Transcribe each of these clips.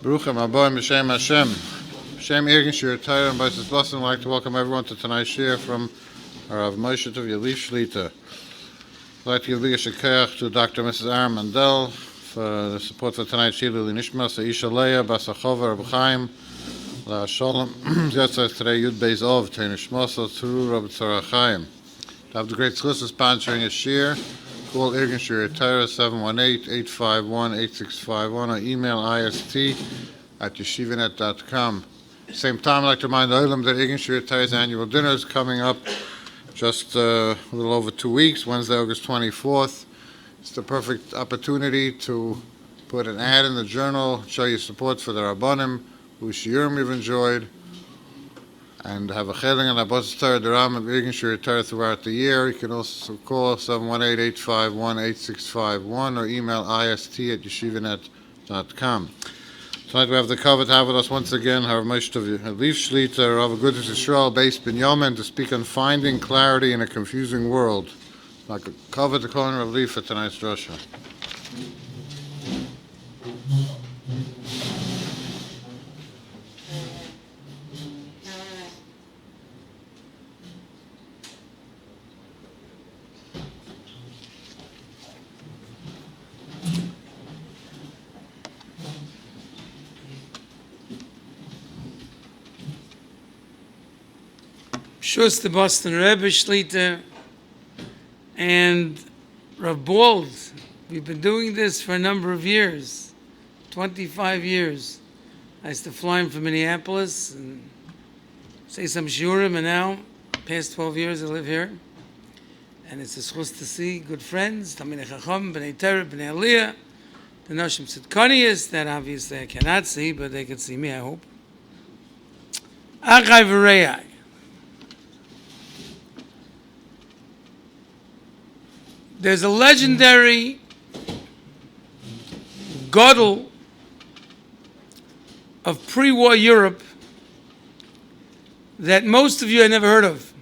Baruchim Aboim B'Shem Hashem. B'Shem Irgin Shir Torah and Bais Blessing. I'd like to welcome everyone to tonight's shir from Rabbi Moshe Tuvia Lieff Shlita. I'd like to give a big shekayach to Dr. and Mrs. Aaron Mandel for the support for tonight's shir. Lili Nishma, Seisha Leah, Basachova, Rabbi Chaim, La Shalom. Yetzah today, Yud Beis Ov, Tein Shmosa, Turu, Rabbi Tzara Chaim. To have the great solicitor sponsoring a shir, call Irgin Shir Torah 718-851-8651 or email ist@yeshivanet.com. Same time, I'd like to remind the Olam that Irgin Shir Torah's annual dinner is coming up just a little over 2 weeks, Wednesday, August 24th. It's the perfect opportunity to put an ad in the journal, show your support for the Rabbanim, whose shiurim you've enjoyed, and have a cheling and a Abbas Torah Duram and Irgin Shir Torah throughout the year. You can also call 718-851-8651 or email ist@yeshivanet.com. Tonight we have the cover to have with us once again Rabbi Moshe Tuvia Lieff Shlita of Agudas Yisroel, Bais, Binyamin, to speak on finding clarity in a confusing world. Like a cover to call in Rabbi Lieff for tonight's drasha. Shus the Boston Rebbe Shlita and Rav Bald. We've been doing this for a number of years, 25 years. I used to fly him from Minneapolis and say some shiurim, and now, past 12 years I live here. And it's a schus to see good friends, Talmidei Chacham, B'nai Torah, B'nai Aliyah, the Noshim Tzidkonius, that obviously I cannot see, but they can see me, I hope. Achai v'rei. There's a legendary gadol of pre-war Europe that most of you have never heard of.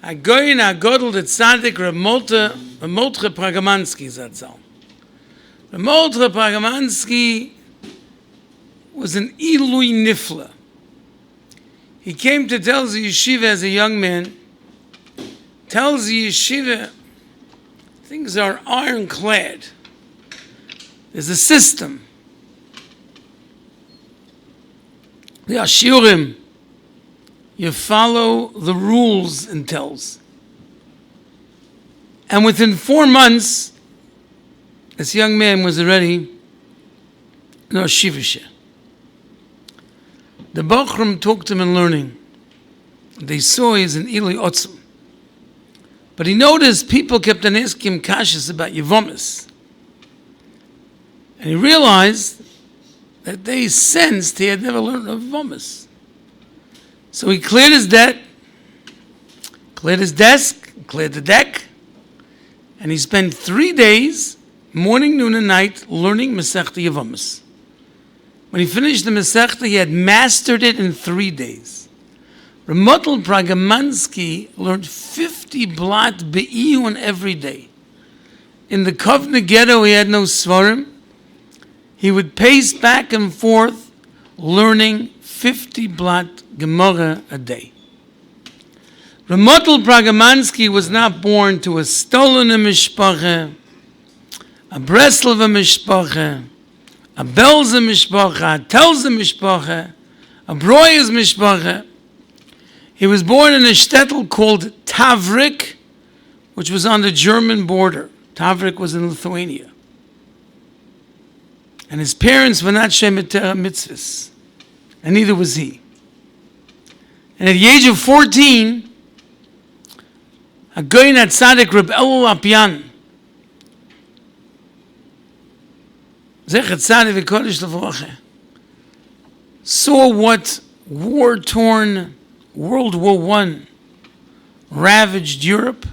A goyin gadol that tzaddik Reb Moshe Pragamansky zatzal. Reb Moshe Pragamansky was an ilui nifla. He came to tell the yeshiva as a young man, tells the yeshiva things are ironclad. There's a system. The ashurim, you follow the rules and tells. And within 4 months, this young man was already in Ashivashe. The Bachram talked to him in learning. They saw he's an Ili Otzim. But he noticed people kept on asking him kashas about Yevomis. And he realized that they sensed he had never learned of Yevomis. So he cleared his debt, cleared his desk, cleared the deck, and he spent 3 days, morning, noon, and night, learning Masechta Yevomis. When he finished the Masechta, he had mastered it in 3 days. Ramotl Pragamansky learned 50 blot be'iyun every day. In the Kovna ghetto, he had no svarim. He would pace back and forth, learning 50 blot Gemara a day. Ramotl Pragamansky was not born to a stolen mishpacha, a Breslov mishpacha, a Belza mishpacha, a Telza mishpacha, a Broyas mishpacha. He was born in a shtetl called Tavrik, which was on the German border. Tavrik was in Lithuania. And his parents were not Shemet Torah mitzvahs, and neither was he. And at the age of 14, a goyin tzaddik Reb Elul Apyan, Zecher Tzaddik v'Kodesh L'Vrocha, saw what war-torn World War I ravaged Europe,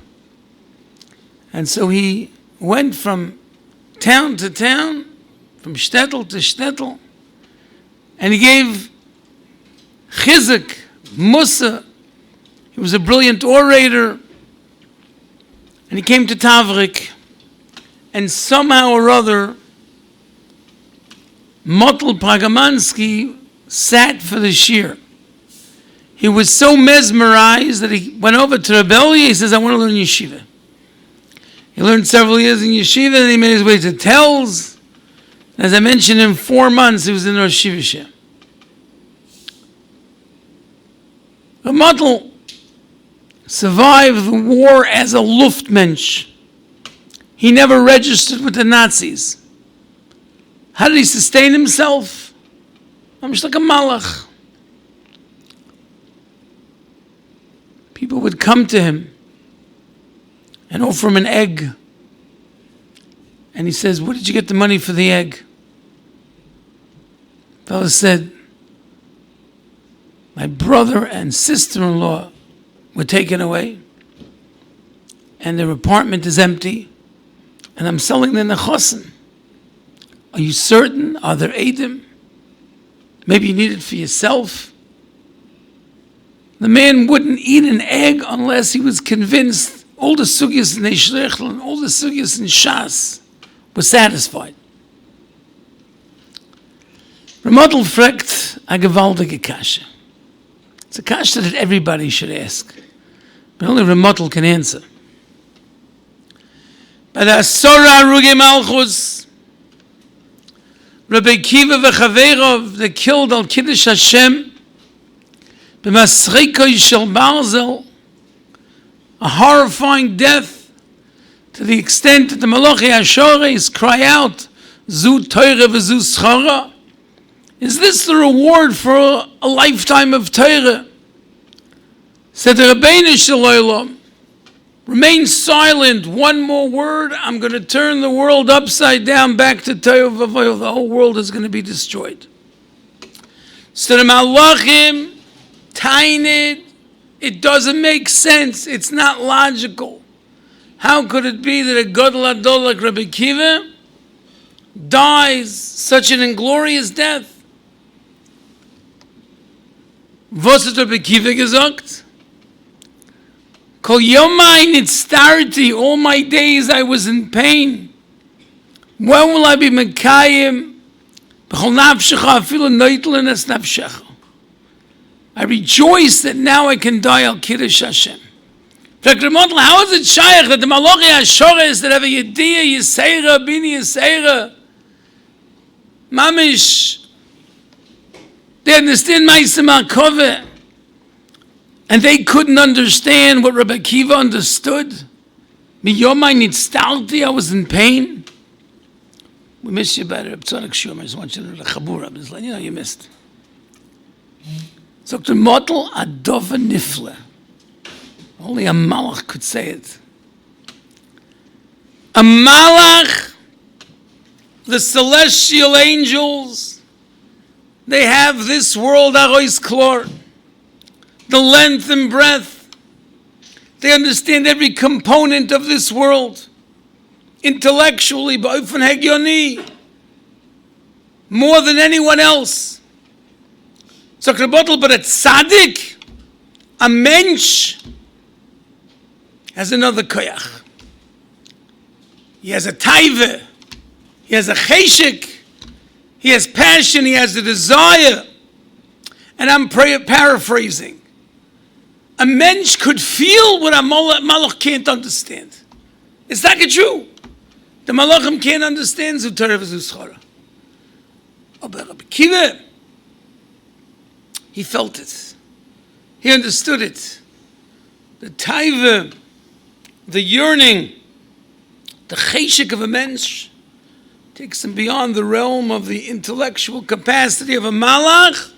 and so he went from town to town, from shtetl to shtetl, and he gave chizuk, musa. He was a brilliant orator, and he came to Tavrik, and somehow or other Motel Pragamansky sat for the shir. He was so mesmerized that he went over to Rebellia. He says, I want to learn yeshiva. He learned several years in yeshiva, and he made his way to Telz. As I mentioned, in 4 months, he was in Rosh Yeshiva. Motel survived the war as a Luftmensch. He never registered with the Nazis. How did he sustain himself? I'm just like a malach. People would come to him and offer him an egg. And he says, where did you get the money for the egg? The fellow said, my brother and sister-in-law were taken away, and their apartment is empty, and I'm selling the nechosim. Are you certain? Are there Eidim? Maybe you need it for yourself. The man wouldn't eat an egg unless he was convinced all the sugyas in Eishlechl and all the sugyas in Shas were satisfied. Ramotl fragt a gewaltige kasha. It's a kasha that everybody should ask, but only Ramotl can answer. By the Asora Ruge Malchus, Rabbi Kiva v'Chaverov, they killed Al Kiddush Hashem, b'masrikoi shel Barzel, a horrifying death to the extent that the Malachi Ashores cry out, Zu Teire v'Zu Schara. Is this the reward for a lifetime of Teire? Said the Rabbeinu Shalom, remain silent. One more word, I'm going to turn the world upside down back to Teire v'Avoy. The whole world is going to be destroyed. So the Malachim, Tainid, it doesn't make sense. It's not logical. How could it be that a Gadol Adol like Rabbi Kiva dies such an inglorious death? Was hat Rabbi Kiva gesagt? Kol yomai nitztarti, all my days I was in pain. When will I be mekayim? B'chol nafshecha afilu noitlin es nafshecha. I rejoice that now I can die al Kiddush Hashem. How is it shaykh that the Malachi Ashores that have a Yediyah, Yiseira, Bini Yiseira, Mamish, they understand Ma'aseh Ma'akove, and they couldn't understand what Rabbi Kiva understood? Miyomai nitztalti, I was in pain. We miss you better. I just want you to know the Chabura. You know you missed. Dr. Motel Adova Nifle. Only a malach could say it. A malach, the celestial angels, they have this world, arois klor, the length and breadth. They understand every component of this world, intellectually, ba'ofen hegyoni, more than anyone else. So, but a tzaddik, a mensch, has another koyach. He has a taiva, he has a cheshik, he has passion, he has a desire. And I'm paraphrasing. A mensch could feel what a malach can't understand. It's not true. The malachim can't understand Zutara v'Zuschara. But Rabbi Kiva, he felt it. He understood it. The taiva, the yearning, the cheshik of a mensch takes him beyond the realm of the intellectual capacity of a malach.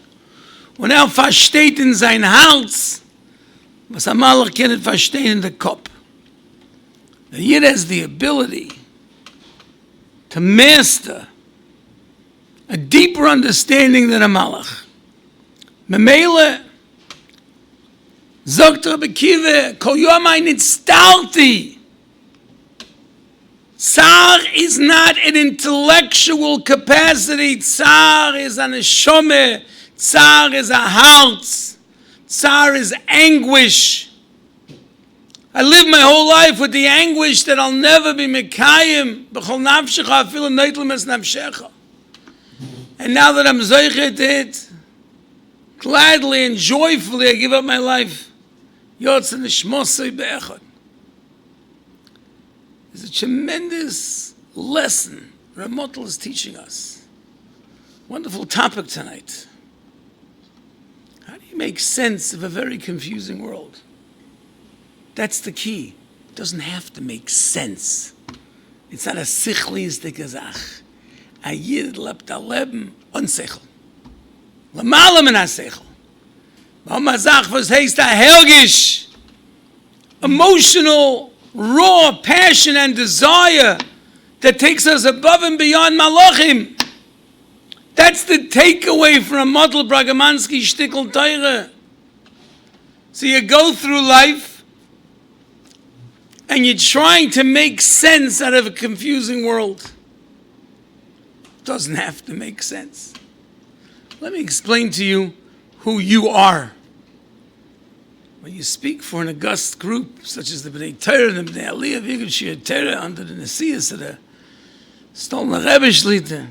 When er versteht in sein Hals, was a malach cannot verstehen in the Kopf. The Yid has the ability to master a deeper understanding than a malach. Memele, sagt Rabbi Kiva, kol yomai nitztalti. Tsar is not an intellectual capacity. Tsar is an neshama. Tsar is a heart. Tsar is anguish. I live my whole life with the anguish that I'll never be mekayim. B'chol nafshecha afilu neitlem es nafshecha. And now that I'm zeichet it, gladly and joyfully I give up my life. Yotze nishmosei be'echad. It's a tremendous lesson Ramotl is teaching us. Wonderful topic tonight. How do you make sense of a very confusing world? That's the key. It doesn't have to make sense. It's not a sichlistic azach. A yid lebt a leben unsechel. Lamala min ha-sechel. Warum azach was heißt a helgish, emotional, raw passion and desire that takes us above and beyond malachim. That's the takeaway from Model Bragamanski Shtickl Teire. So you go through life and you're trying to make sense out of a confusing world. Doesn't have to make sense. Let me explain to you who you are. When you speak for an august group, such as the B'nai Torah and the B'nai Aliyah, Vigad Shir Torah, under the Nesias of the Stolner Rebbe Shlita,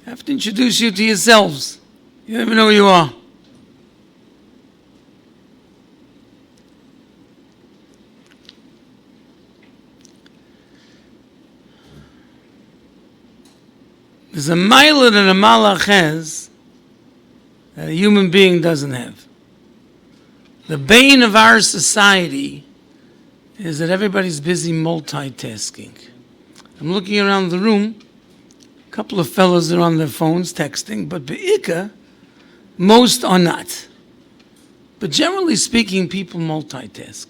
I have to introduce you to yourselves. You don't even know who you are. There's a mila that a malach has that a human being doesn't have. The bane of our society is that everybody's busy multitasking. I'm looking around the room. A couple of fellows are on their phones texting, but be'ika, most are not. But generally speaking, people multitask.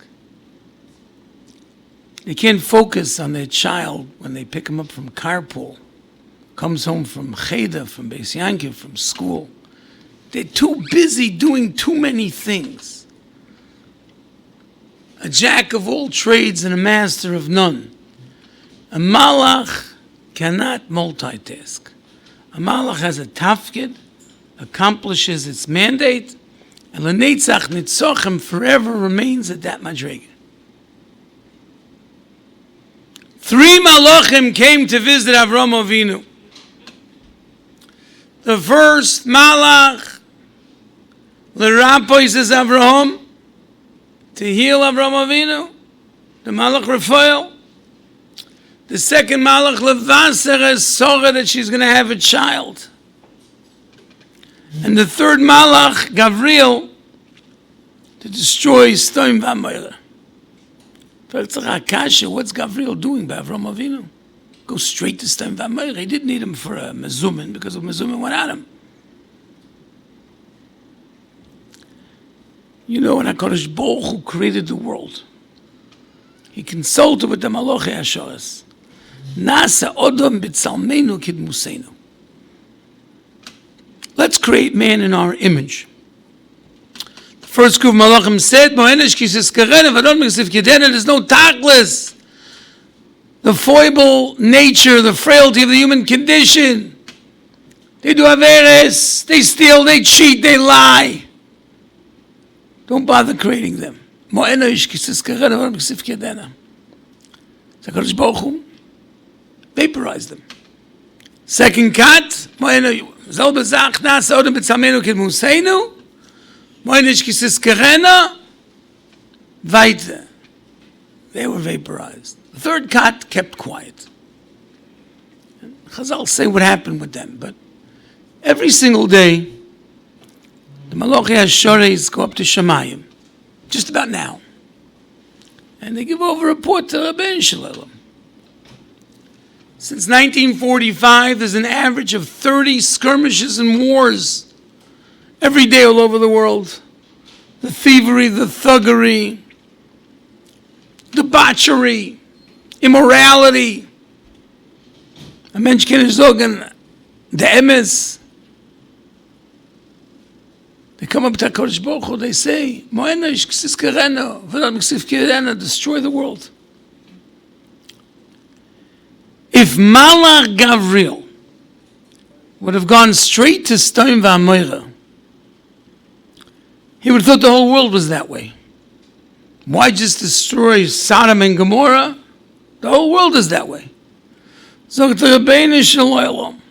They can't focus on their child when they pick him up from carpool, comes home from cheder, from Beis Yankiv, from school. They're too busy doing too many things. A jack of all trades and a master of none. A malach cannot multitask. A malach has a tafkid, accomplishes its mandate, and l'netzach nitzochem forever remains at that madrega. 3 malachim came to visit Avram Avinu. The first malach, l'rapois is Avraham, to heal Avram Avinu, the malach Raphael. The second malach levaser is Sorah, that she's going to have a child. And the third malach, Gavriel, to destroy Sdom v'Amorah. What's Gavriel doing by Avram Avinu? Go straight to Sdom v'Amorah. He didn't need him for a mezumin because a mezumin went at him. You know, when HaKadosh Baruch Hu created the world, he consulted with the Malochei Hashoras. Nasa odom b'tzalmeinu kidmuseinu. Let's create man in our image. The first group of Malachim said, Mo'enesh kisis karena v'adon m'ksif kidena. There's no tachlis. The foible nature, the frailty of the human condition. They do averes, they steal, they cheat, they lie. Don't bother creating them. Mo'enesh kisis karena v'adon m'ksif kidena. HaKadosh Baruch Hu vaporize them. Second cut, selbe Sach, Nasa Odom B'Tzalmeinu Kidmuseinu, Moinish Kisis Karena, weiter. They were vaporized. The third cut kept quiet. Chazal say what happened with them, but every single day, the Malochei HaShoreis go up to Shemayim, just about now, and they give over a report to Rabbeinu Shalom. Since 1945, there's an average of 30 skirmishes and wars every day all over the world. The thievery, the thuggery, debauchery, immorality. A mensch kann nicht sagen, the emes. They come up to HaKadosh Baruch Hu, they say, Mo'enesh k'sis kerena, v'nad m'ksif kerena, destroy the world. If Malach Gavriel would have gone straight to Sdom v'Amorah, he would have thought the whole world was that way. Why just destroy Sodom and Gomorrah? The whole world is that way. So to Rabbeinu Shalom,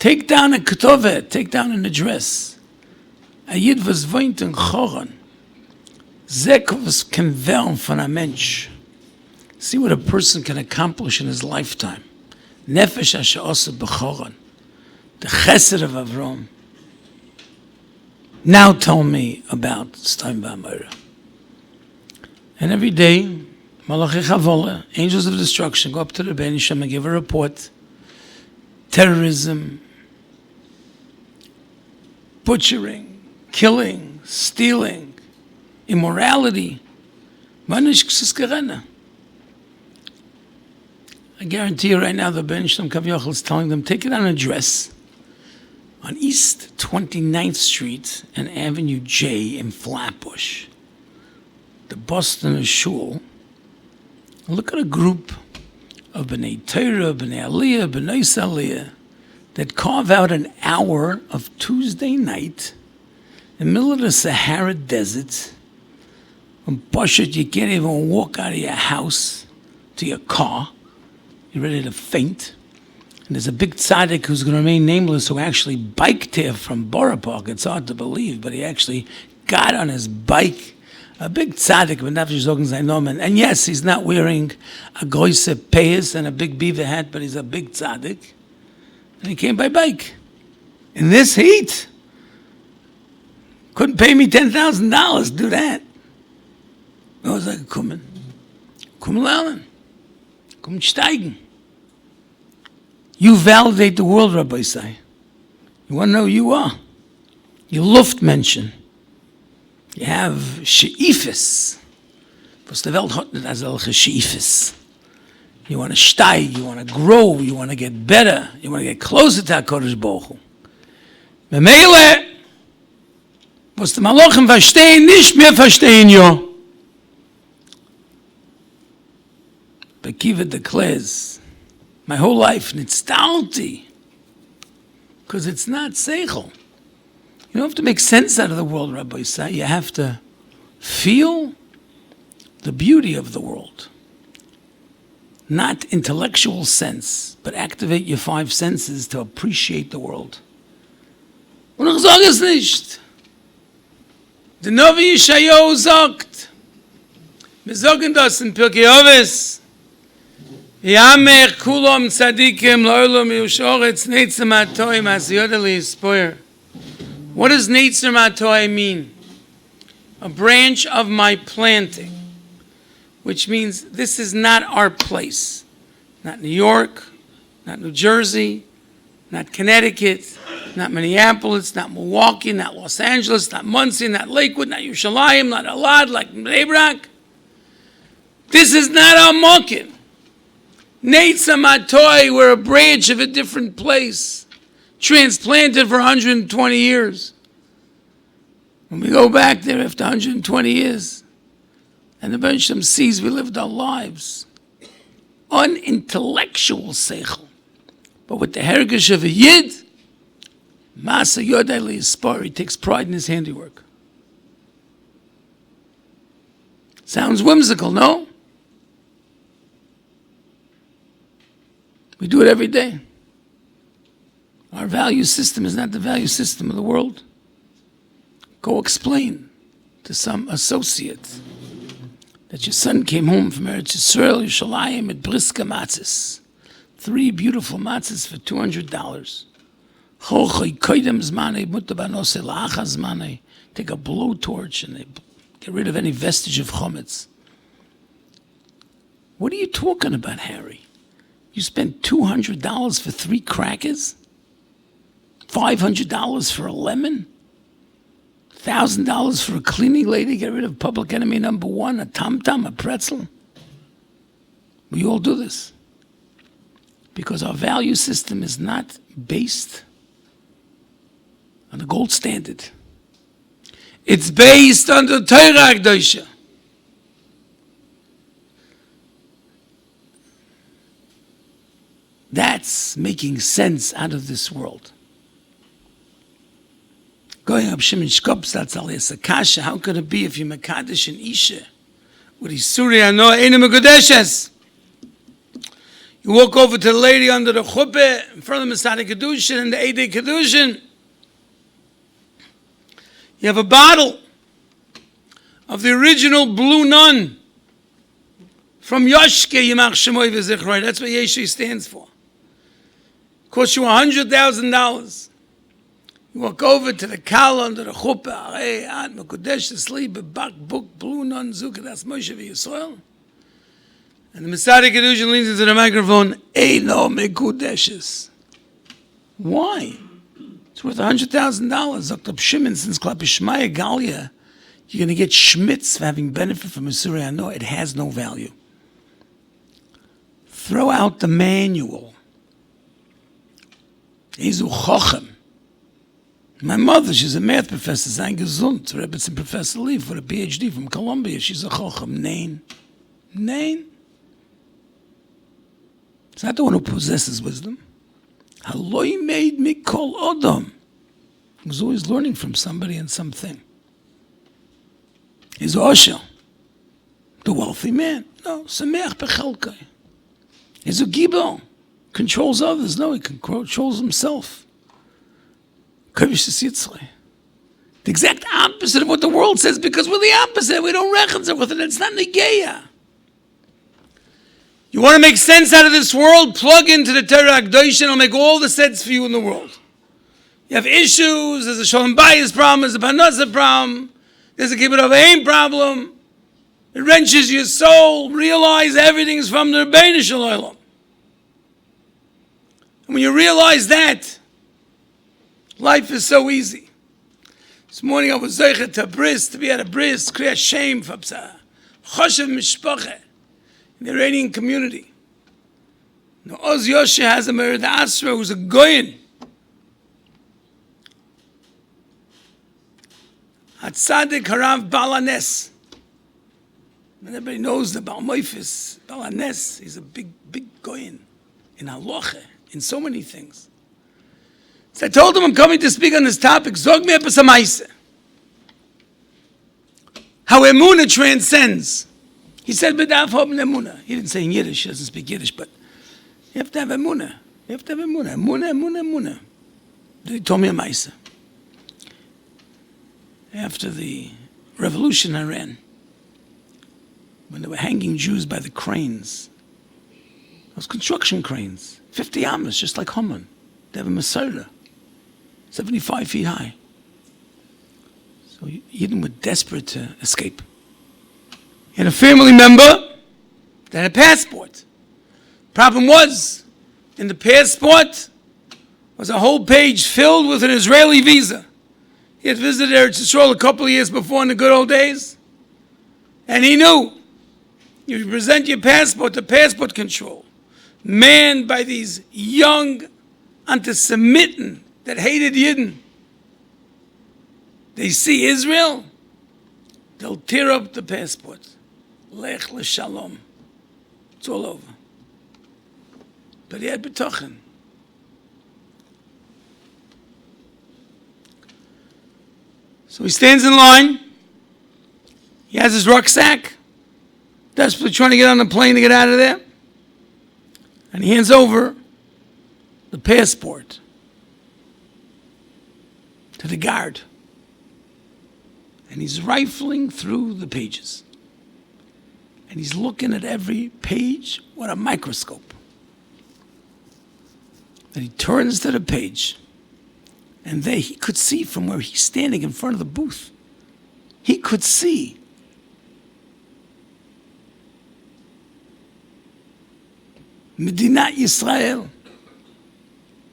Take down a ketove, take down an address. A Yid was wohnt in Choron. Zek was can werden von a Mensch. See what a person can accomplish in his lifetime. Nefesh asher osa b'Choron. The chesed of Avram. Now tell me about Stein Ba'amora. And every day, Malachi Chavola, angels of destruction, go up to the Ben Shem and give a report. Terrorism, butchering, killing, stealing, immorality. I guarantee you right now the Ben Shem Kavyochel is telling them, take it on a dress on East 29th Street and Avenue J in Flatbush, the Boston Shul. Look at a group of B'nai Torah, B'nai Aliyah, B'nai Saliyah that carve out an hour of Tuesday night in the middle of the Sahara Desert. When Bushit, you can't even walk out of your house to your car. You're ready to faint. And there's a big tzaddik who's going to remain nameless who actually biked here from Borough Park. It's hard to believe, but he actually got on his bike. A big tzaddik, and yes, he's not wearing a goise payas and a big beaver hat, but he's a big tzaddik. And he came by bike. In this heat, couldn't pay me $10,000 to do that. I was like, kommen lernen, kommen steigen. You validate the world, Rabbi Say. You want to know who you are? You Luftmenschen. You have she'ifis. Was the Welt hat nicht solche she'ifis. You want to steig, you want to grow, you want to get better, you want to get closer to HaKadosh Baruch Hu. Memele, was die Malochen verstehen, nicht mehr verstehen, jo. But Kiva declares, my whole life, nitztalti, because it's not seichel. You don't have to make sense out of the world, Rabbi Say. You have to feel the beauty of the world. Not intellectual sense, but activate your five senses to appreciate the world. Und ich sage es nicht. Der Novi Yeshayahu sagt, wir sagen das in Pirkei Avos, Yamech kulom tzadikim lo'olam yushoretz neitzem atoim as yodeli yispoyer. What does Neitzer Matoi mean? A branch of my planting, which means this is not our place. Not New York, not New Jersey, not Connecticut, not Minneapolis, not Milwaukee, not Los Angeles, not Muncie, not Lakewood, not Yerushalayim, not Elad, like Bnei Brak. This is not our market. Neitzer Matoi, we're a branch of a different place. Transplanted for 120 years. When we go back there after 120 years, and the Ben Shem sees we lived our lives, unintellectual seichel, but with the heritage of a Yid, Masa Yodai Li'Yispar, he takes pride in his handiwork. Sounds whimsical, no? We do it every day. Our value system is not the value system of the world. Go explain to some associate that your son came home from Eretz Yisroel, Yerushalayim, at briska matzahs. 3 beautiful matzahs for $200. Take a blowtorch and they get rid of any vestige of chometz. What are you talking about, Harry? You spent $200 for 3 crackers? $500 for a lemon? $1,000 for a cleaning lady? Get rid of public enemy number 1, a tom-tom, a pretzel? We all do this. Because our value system is not based on the gold standard. It's based on the Torah Kedosha. That's making sense out of this world. Going up Shimon Shkopsatz alias Akasha, how could it be if you Mekadesh and Isha with Isuri Ano Eine Mekodeshes? You walk over to the lady under the chuppah in front of the Masada Kedushin and the Eidei Kedushin. You have a bottle of the original blue nun from Yoshke Yimach Shemoy V'Zichroi. That's what Yeshu stands for. Costs you $100,000. You walk over to the Kala under the chuppah. Hey, Ad Mekudesh to sleep, Bak Book Blue Nun Zuka. That's Moshe Yisroel. And the Masada Kedushin leans into the microphone. No Mekudeshes. Why? It's worth $100,000. Dr. Shimon, since Klapi Shmaya Galia, you're going to get schmitz for having benefit from a Surah. No, it has no value. Throw out the manual. Izu Chochem. My mother, she's a math professor, Zayn Gesund, Rebbetzin Professor Lieff, with a PhD from Columbia. She's a Chochem. Nain. It's not the one who possesses wisdom. Haloi made me kol Adam. He was always learning from somebody and something. He's Oshel, the wealthy man. No, Sameach Bechelkai. He's a Gibel. Controls others. No, he controls himself. The exact opposite of what the world says, because we're the opposite. We don't reconcile with it. It's not Negeya. You want to make sense out of this world? Plug into the Torah Agudas, and it'll make all the sense for you in the world. You have issues. There's a Shalom Bais problem. There's a Parnasa problem. There's a Kibbut Avayim problem. It wrenches your soul. Realize everything's from the Rebbeinu Shalom. And when you realize that, life is so easy. This morning I was zeichet to be at a bris, Kriyas Shem for Choshev Mishpache in the Iranian community. Now Oz Yoshe has a Merid Asra who's a Goyen. Hatzadik Harav Balanes. Everybody knows the Baal Moifis, Balanes. He's a big Goyen in Halacha, in so many things. So I told him I'm coming to speak on this topic. Zog me epis ha'maaseh. How Emunah transcends. He said, "B'daf ha'ben Emunah." He didn't say in Yiddish. He doesn't speak Yiddish, but you have to have Emunah. You have to have Emunah. Emunah. He told me a maaseh. After the revolution in Iran, when they were hanging Jews by the cranes, those construction cranes, 50 amas, just like Haman. They have a Masorah, 75 feet high. So Yidden were desperate to escape. He had a family member that had a passport. Problem was, in the passport was a whole page filled with an Israeli visa. He had visited Eretz Yisrael a couple of years before in the good old days. And he knew, you present your passport to passport control, manned by these young anti-Semitin that hated Yidden. They see Israel, they'll tear up the passport. Lech l'shalom. It's all over. But he had betochen. So he stands in line. He has his rucksack, desperately trying to get on the plane to get out of there. And he hands over the passport to the guard. And he's rifling through the pages. And he's looking at every page with a microscope. And he turns to the page. And there he could see from where he's standing in front of the booth. He could see Medinat Yisrael.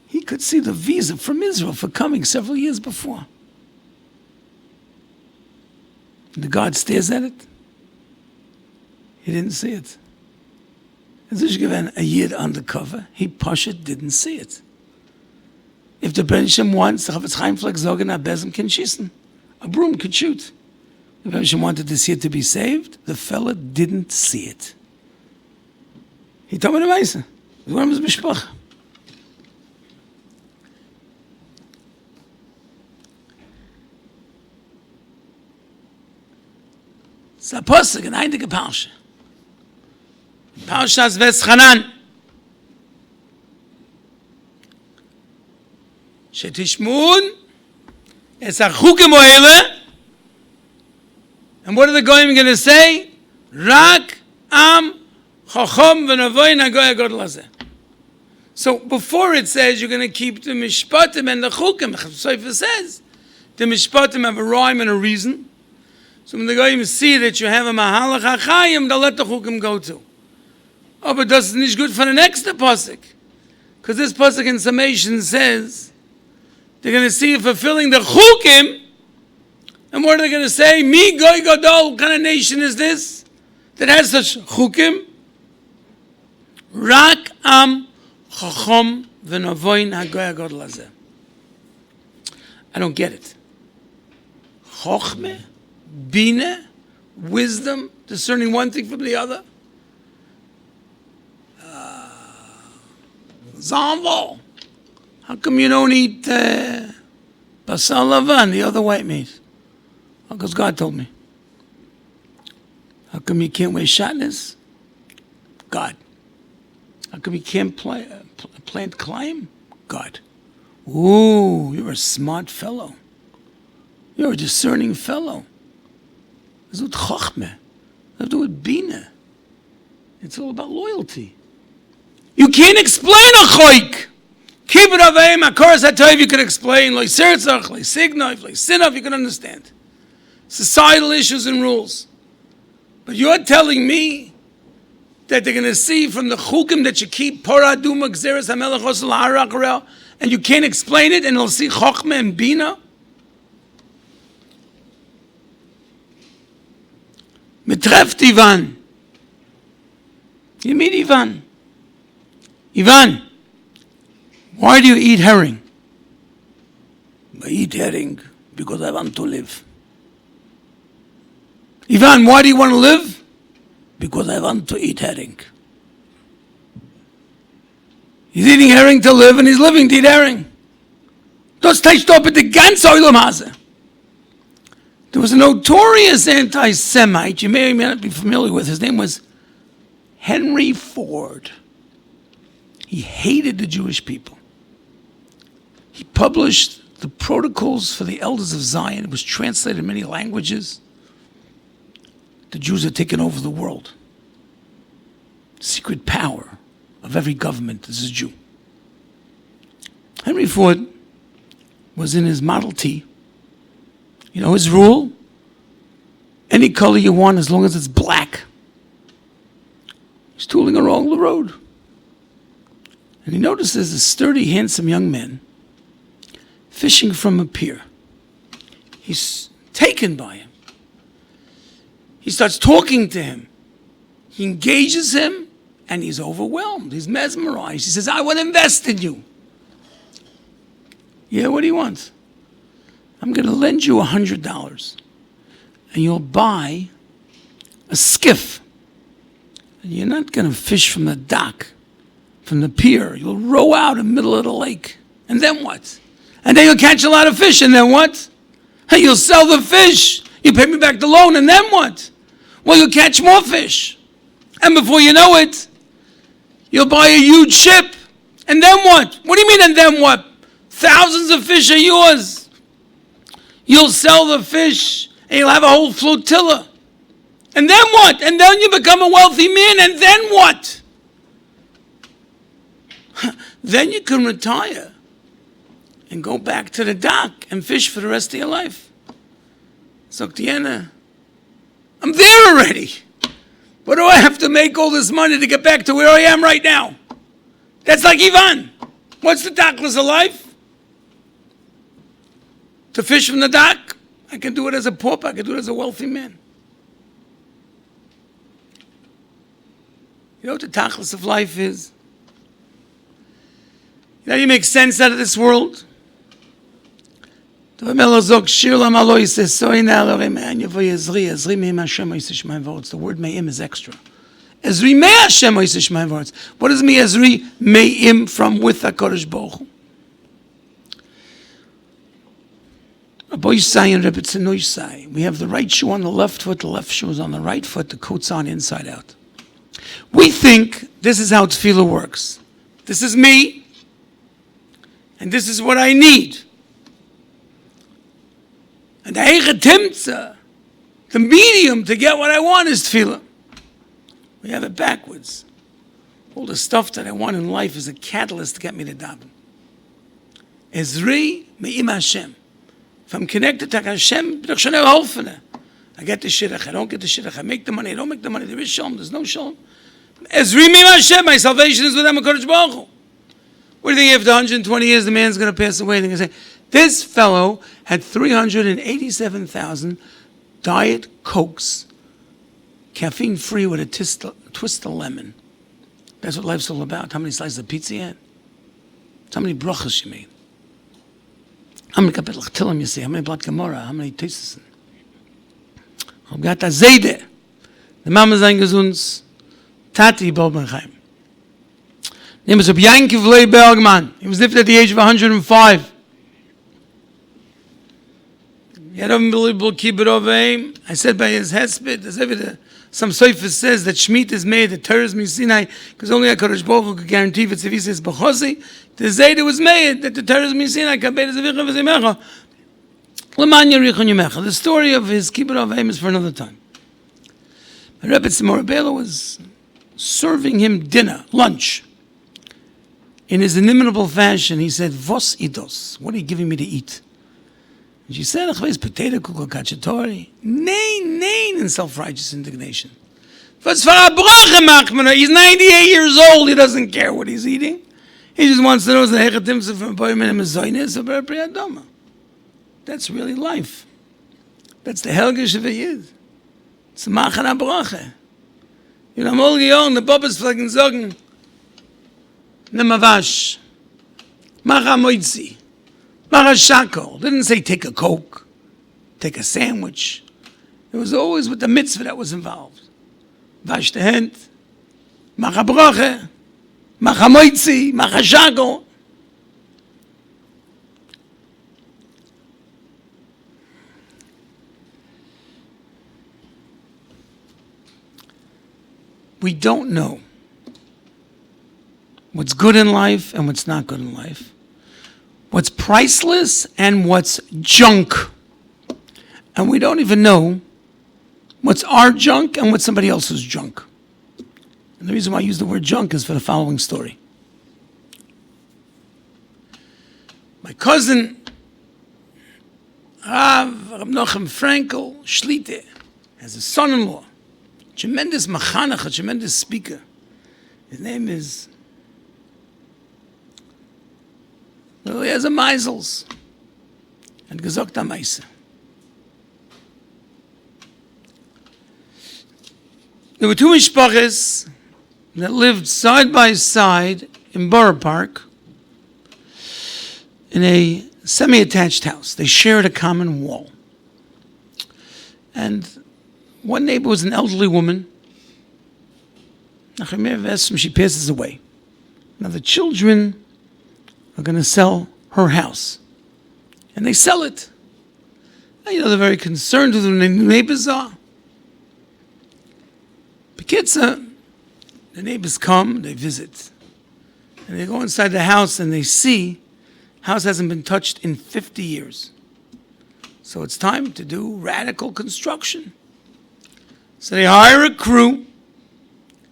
He could see the visa from Israel for coming several years before. The guard stares at it. He didn't see it. As if given a Yid undercover, he Pashat didn't see it. If the Ben Shem wants, the Chavetz Chaim Fleck Zogen Abezim can schießen. A broom could shoot. If Ben Shem wanted this Yid to be saved, the fella didn't see it. He told me the Meise. It was one of his mishpacha. It's a posuk, an eindige Parsha. Parshas Veschanan. Shetishmun es achukim oele. And what are the goyim going to say? Rak am chacham v'navoy nagoy agodol hazeh. So before it says you're going to keep the mishpatim and the chukim, Sofer says the mishpatim have a rhyme and a reason. So when the goyim see that you have a mahalach hachayim, they'll let the chukim go too. Oh, but that's not good for the next pasuk, because this pasuk in summation says they're going to see you fulfilling the chukim, and what are they going to say? Mi goy gadol, what kind of nation is this that has such chukim? Rak am chacham v'navoin hagoy agodol hazeh. I don't get it. Chochmeh, bina, wisdom, discerning one thing from the other. Zanval. How come you don't eat basar lavan, the other white meat? Because God told me. How come you can't wear shatnez? God. How come you can't plant climb? God. Ooh, you're a smart fellow. You're a discerning fellow. It's with chochmeh. It's with bina. It's all about loyalty. You can't explain a choik. Keep it avayim, akoras hatoiv, you can explain. Like sirtzach, like signov, like sinov, you can understand. Societal issues and rules. But you're telling me that they're going to see from the chukim that you keep paraduma gzeres hamelech osel ha'arak, and you can't explain it, and they'll see chochmeh and bina? Mitreft Ivan. You meet Ivan. Ivan, why do you eat herring? I eat herring because I want to live. Ivan, why do you want to live? Because I want to eat herring. He's eating herring to live, and he's living to eat herring. Das taste up at the ganze Olam hazeh. There was a notorious anti-Semite, you may or may not be familiar with. His name was Henry Ford. He hated the Jewish people. He published the Protocols for the Elders of Zion. It was translated in many languages. The Jews had taken over the world. Secret power of every government is a Jew. Henry Ford was in his Model T. You know his rule? Any color you want as long as it's black. He's tooling along the road. And he notices a sturdy, handsome young man fishing from a pier. He's taken by him. He starts talking to him. He engages him, and he's overwhelmed. He's mesmerized. He says, I want to invest in you. Yeah, what do you want? I'm going to lend you $100, and you'll buy a skiff. And you're not going to fish from the dock, from the pier. You'll row out in the middle of the lake. And then what? And then you'll catch a lot of fish, and then what? Hey, you'll sell the fish. You pay me back the loan, and then what? Well, you'll catch more fish. And before you know it, you'll buy a huge ship. And then what? What do you mean, and then what? Thousands of fish are yours. You'll sell the fish, and you'll have a whole flotilla. And then what? And then you become a wealthy man, and then what? Then you can retire and go back to the dock and fish for the rest of your life. So, Tiana, I'm there already. What do I have to make all this money to get back to where I am right now? That's like Ivan. What's the tachlis of life? To fish from the dock? I can do it as a pauper. I can do it as a wealthy man. You know what the tachlis of life is? You know how you make sense out of this world? The word me'im is extra. Ezri me Hashem oiseh shmai v'aretz. What does me Ezri me'im from with HaKadosh Baruch Hu? Rabbi Yisai and Rabbi Tzenoisai. We have the right shoe on the left foot, the left shoe is on the right foot, the coat's on inside out. We think this is how tefillah works. This is me, and this is what I need. And the Heiche Timtza, the medium to get what I want is tefillah. We have it backwards. All the stuff that I want in life is a catalyst to get me to daven. Ezri me'im Hashem. If I'm connected to Hashem, I get the shidduch, I don't get the shidduch. I make the money, I don't make the money. There is shalom, there's no shalom. Ezri me'im Hashem. My salvation is with HaKadosh Baruch Hu. What do you think after 120 years the man's going to pass away? They're going to say, this fellow had 387,000 Diet Cokes, caffeine free with a twist of lemon. That's what life's all about. How many slices of pizza you had? How many brachas you made? How many kapitel chtilim you say? How many blat gemara? How many tesis? I've got the Zayde. The Mama sein gesund. Tati Bobenheim. Name is Rabbi Yankiv Bergman. He was lived at the age of 105. He had an unbelievable kibbut of aim. I said by his hesped, some Sefer says that Shemitah is made, that Torah is Sinai, because only HaKadosh Baruch Hu could guarantee if it's if he says B'chosi, the Zayda was made, that the Torah is Sinai, Kabed Zavicha V'Zimecha, L'man Yerichon Yemecha. The story of his kibbut of aim is for another time. But Rebbe Tzimor Bela was serving him dinner, lunch. In his inimitable fashion, he said, Vos idos, what are you giving me to eat? And she said, Achvez potato kugel kachatori. Nay, in self-righteous indignation. He's 98 years old, he doesn't care what he's eating. He just wants to know the hechatimsa from Boyman and Mazoynes of Priyadoma. That's really life. That's the Helgish of a Yid. It's a Machan HaBrache. You know, I'm all young, the Bobbes flagging sagen, Nemavash, Macha Moitzi, Macha Shako. Didn't say take a Coke, take a sandwich. It was always with the mitzvah that was involved. Vash the hand, Macha Brache, Macha Moitzi, Macha Shako. We don't know what's good in life and what's not good in life. What's priceless and what's junk. And we don't even know what's our junk and what's somebody else's junk. And the reason why I use the word junk is for the following story. My cousin, Rav Nochem Frankel Shlite, has a son-in-law, tremendous machanach, a tremendous speaker. His name is Eliezer Meisels and gesagt am Meise. There were two mishpachas that lived side by side in Borough Park in a semi-attached house. They shared a common wall. And one neighbor was an elderly woman. She passes away. Now the children are going to sell her house. And they sell it. And, they're very concerned with who the neighbors are. Bekitza, the neighbors come, they visit. And they go inside the house and they see the house hasn't been touched in 50 years. So it's time to do radical construction. So they hire a crew,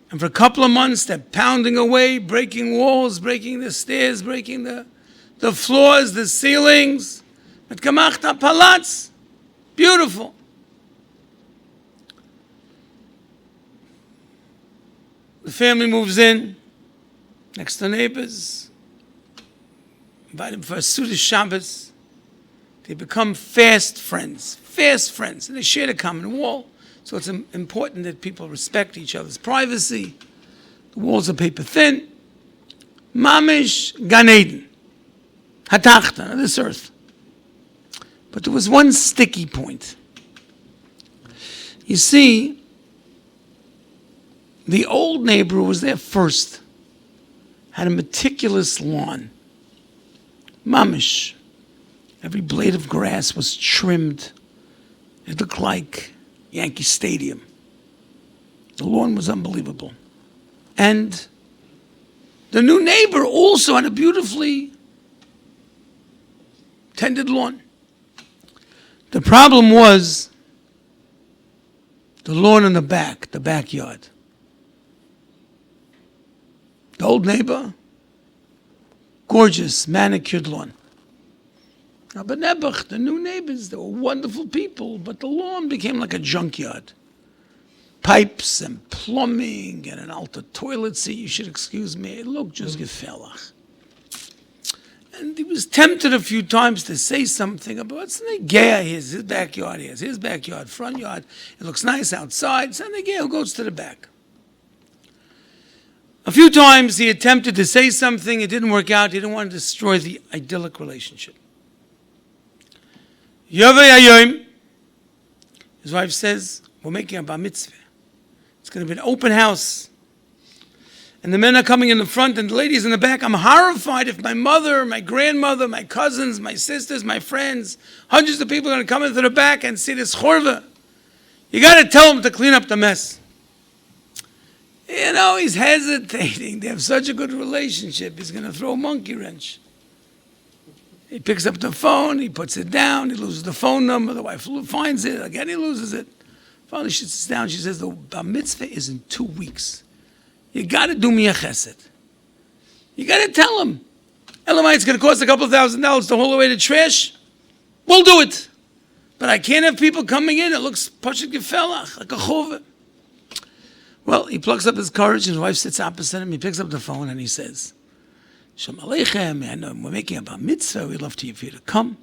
and for a couple of months they're pounding away, breaking walls, breaking the stairs, breaking the floors, the ceilings. Mit gemachta Palaz. Beautiful. The family moves in, next to neighbors, invite them for a Suda Shabbos. They become fast friends, and they share a common wall. So it's important that people respect each other's privacy. The walls are paper thin. Mamish Gan Eden. Hatachta, this earth. But there was one sticky point. You see, the old neighbor who was there first had a meticulous lawn. Mamish. Every blade of grass was trimmed. It looked like Yankee Stadium. The lawn was unbelievable. And the new neighbor also had a beautifully tended lawn. The problem was the lawn in the back, the backyard. The old neighbor, gorgeous, manicured lawn. Now, B'Nebuch, the new neighbors, they were wonderful people, but the lawn became like a junkyard. Pipes and plumbing and an altar toilet seat, you should excuse me. It looked just gefellach. And he was tempted a few times to say something about what's the gay. Here's his backyard, here's his backyard, front yard. It looks nice outside. It's the gay who goes to the back. A few times he attempted to say something, it didn't work out. He didn't want to destroy the idyllic relationship. Yovei, his wife says, we're making a bar mitzvah. It's going to be an open house. And the men are coming in the front and the ladies in the back. I'm horrified if my mother, my grandmother, my cousins, my sisters, my friends, hundreds of people are going to come into the back and see this chorva. You got to tell them to clean up the mess. You know, he's hesitating. They have such a good relationship. He's going to throw a monkey wrench. He picks up the phone, he puts it down, he loses the phone number, the wife finds it, again he loses it. Finally she sits down, she says, the bar mitzvah is in 2 weeks. You got to do me a chesed. You got to tell him. Elamai, it's going to cost a couple $1,000 to haul away the trash. We'll do it. But I can't have people coming in. It looks pashut gefellach, like a chova. Well, he plucks up his courage, and his wife sits opposite him. He picks up the phone and he says, Shalom Aleichem, and we're making a bar mitzvah. We'd love for you to come.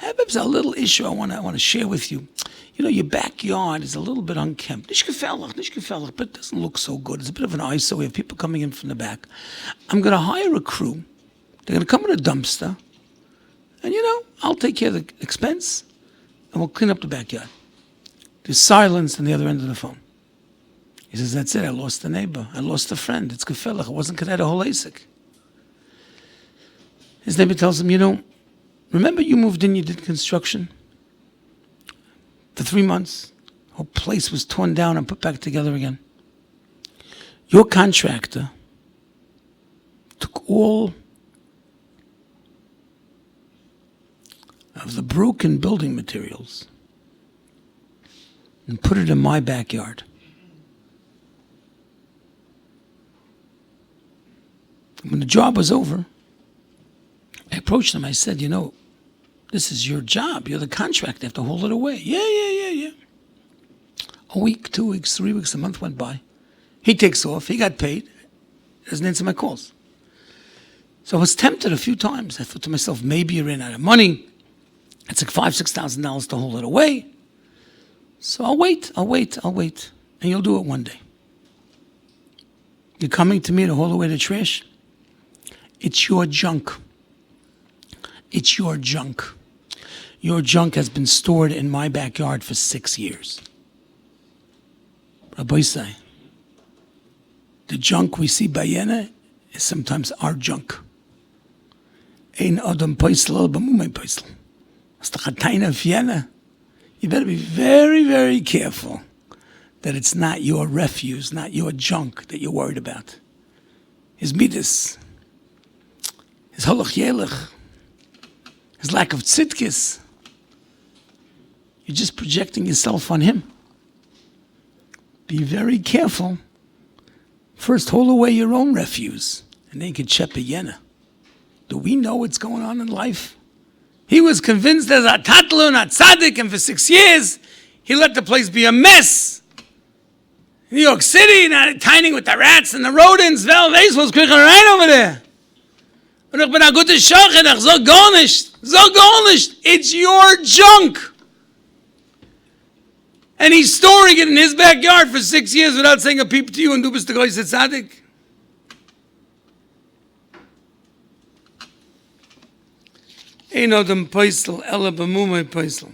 There's a little issue I want to share with you. You know, your backyard is a little bit unkempt. Nicht gefällig, but it doesn't look so good. It's a bit of an eyesore. We have people coming in from the back. I'm going to hire a crew. They're going to come with a dumpster. And, you know, I'll take care of the expense, and we'll clean up the backyard. There's silence on the other end of the phone. He says, that's it. I lost a neighbor. I lost a friend. It's gefällig. I wasn't going to whole ASIC. His neighbor tells him, you know, remember you moved in, you did construction? For 3 months, the whole place was torn down and put back together again. Your contractor took all of the broken building materials and put it in my backyard. When the job was over, I approached him. I said, you know, this is your job. You're the contractor. You have to haul it away. Yeah. A week, 2 weeks, 3 weeks, a month went by. He takes off. He got paid. Doesn't answer my calls. So I was tempted a few times. I thought to myself, maybe you ran out of money. It's like $5,000-$6,000 to haul it away. So I'll wait. And you'll do it one day. You're coming to me to haul away the trash? It's your junk. It's your junk. Your junk has been stored in my backyard for 6 years. Rabbi say, the junk we see by Yena is sometimes our junk. Ein Adam Paisel al Bamumay Paisel. As the Chataina of Yena, you better be very, very careful that it's not your refuse, not your junk that you're worried about. His midas, his halach yelech, his lack of tzidkis. You're just projecting yourself on him. Be very careful. First, haul away your own refuse, and then you can check a yena. Do we know what's going on in life? He was convinced there's a tatlun, a tzaddik, and for 6 years, he let the place be a mess. New York City, now tining with the rats and the rodents. Well, they was quicker right over there. Und ich bin a gute Schoche, ich sag gar nicht. It's your junk. And he's storing it in his backyard for 6 years without saying a peep to you, and du bist der größte Tzaddik. Ein Adam Paisel, Ella B'mumay Paisel.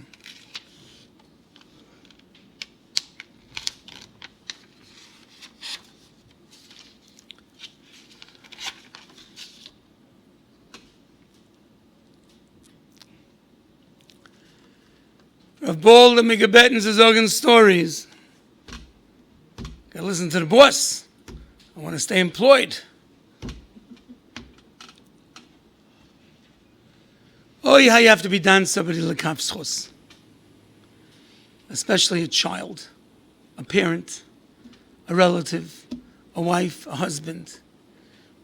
Of Ball and Megabettens is organ stories. Gotta listen to the boss. I want to stay employed. Oh, yeah, you have to be done somebody lekavschus. Especially a child, a parent, a relative, a wife, a husband.